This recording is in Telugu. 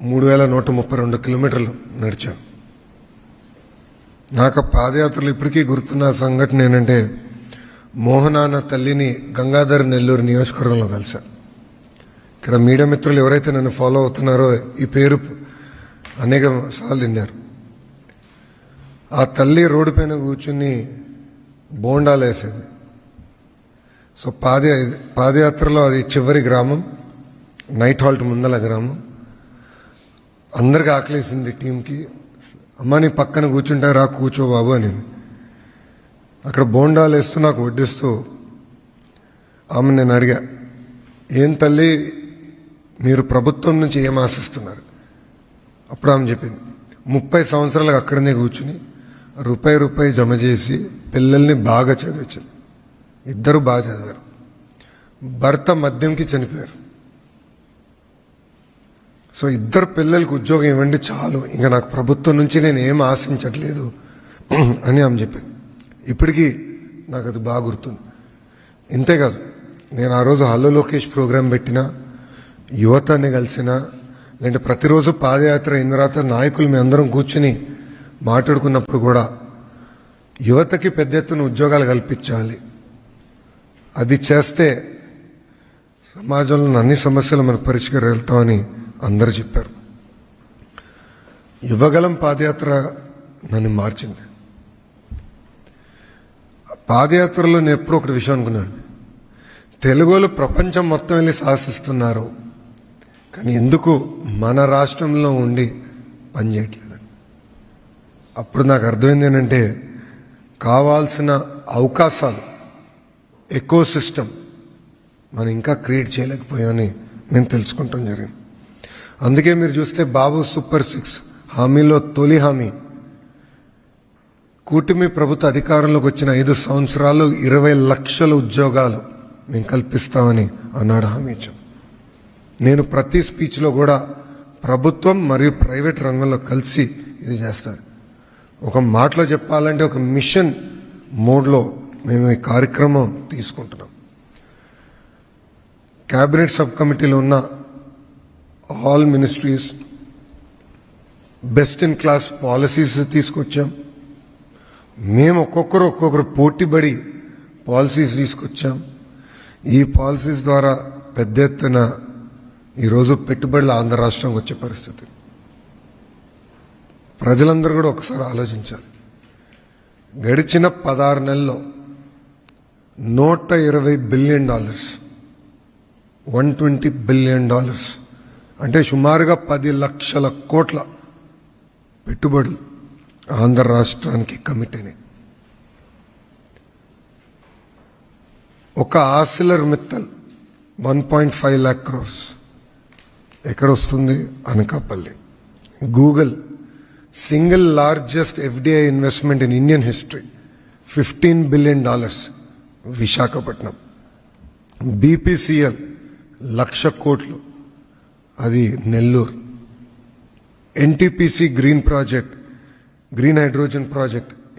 3132 కిలోమీటర్లు నడిచాను. నాకు పాదయాత్రలు ఇప్పటికీ గుర్తున్న సంఘటన ఏంటంటే, మోహనాన్న తల్లిని గంగాధర్ నెల్లూరు నియోజకవర్గంలో కలిసా. ఇక్కడ మీడియా మిత్రులు ఎవరైతే నన్ను ఫాలో అవుతున్నారో ఈ పేరు అనేక సార్లు విన్నారు. ఆ తల్లి రోడ్డు పైన కూర్చుని బోండాలు వేసేది. సో పాదయాత్రలో అది చివరి గ్రామం, నైట్ హాల్ట్ ముందల గ్రామం. అందరికి ఆకలేసింది టీంకి. అమ్మ నీ పక్కన కూర్చుంటే రా కూర్చో బాబు అని. అక్కడ బోండాలు వేస్తూ నాకు వడ్డిస్తూ ఆమె నేను అడిగా, ఏం తల్లి మీరు ప్రభుత్వం నుంచి ఏం ఆశిస్తున్నారు? అప్పుడు ఆమె చెప్పింది, 30 సంవత్సరాలకు అక్కడనే కూర్చుని రూపాయి జమ చేసి పిల్లల్ని బాగా చదివించారు. 2 బాగా చదివారు. భర్త మద్యంకి చనిపోయారు. సో 2 పిల్లలకి ఉద్యోగం ఇవ్వండి చాలు, ఇంకా నాకు ప్రభుత్వం నుంచి నేను ఏం ఆశించట్లేదు అని ఆమె చెప్పింది. ఇప్పటికీ నాకు అది బాగా గుర్తుంది. ఇంతేకాదు, నేను ఆ రోజు హలో లోకేష్ ప్రోగ్రాం పెట్టినా, యువతని కలిసినా, లేదంటే ప్రతిరోజు పాదయాత్ర అయిన తర్వాత నాయకులు మీ అందరం కూర్చుని మాట్లాడుకున్నప్పుడు కూడా యువతకి పెద్ద ఎత్తున ఉద్యోగాలు కల్పించాలి, అది చేస్తే సమాజంలో అన్ని సమస్యలు మనం పరిష్కరిస్తామని అందరూ చెప్పారు. యువగలం పాదయాత్ర నన్ను మార్చింది. పాదయాత్రలో నేను ఎప్పుడూ ఒకటి విషయం అనుకున్నాను, తెలుగులో ప్రపంచం మొత్తం వెళ్ళి సాహసిస్తున్నారు, కానీ ఎందుకు మన రాష్ట్రంలో ఉండి పనిచేయట్లేదు? అప్పుడు నాకు అర్థమైంది ఏంటంటే, కావాల్సిన అవకాశాలు, ఎకో సిస్టమ్ మనం ఇంకా క్రియేట్ చేయలేకపోయామని నేను తెలుసుకుంటాం జరిగింది. అందుకే మీరు చూస్తే బాబు సూపర్ 6 హామీలో తొలి హామీ, కూటమి ప్రభుత్వ అధికారంలోకి వచ్చిన 5 సంవత్సరాలు 20 లక్షల ఉద్యోగాలు మేము కల్పిస్తామని అన్నాడు హామీ ఇచ్చాం. నేను ప్రతి స్పీచ్లో కూడా ప్రభుత్వం మరియు ప్రైవేట్ రంగంలో కలిసి ఇది చేస్తారు. ఒక మాటలో చెప్పాలంటే ఒక మిషన్ మోడ్లో మేము ఈ కార్యక్రమం తీసుకుంటున్నాం. క్యాబినెట్ సబ్ కమిటీలో ఉన్న all ministries best in class policies తీసుకొచ్చాం. మేము ఒక్కొక్కరు పోటీపడి పాలసీస్ తీసుకొచ్చాం. ఈ పాలసీస్ ద్వారా పెద్ద ఎత్తున ఈరోజు పెట్టుబడులు ఆంధ్ర రాష్ట్రానికి వచ్చే పరిస్థితి. ప్రజలందరూ కూడా ఒకసారి ఆలోచించాలి. గడిచిన 16 నెలల్లో $120 బిలియన్, $120 బిలియన్ అంటే సుమారుగా 10 లక్షల కోట్ల పెట్టుబడులు ఆంధ్ర రాష్ట్రానికి కమిట్ అయినాయి. ఒక ఆసిలర్ మిత్తల్ 1.5 lakh crores ఎక్కడొస్తుంది? Anakapalli. Google single largest FDI investment in Indian history, $15 billion, Visakhapatnam. BPCL 1,00,000 కోట్లు, అది Nellore. NTPC green hydrogen project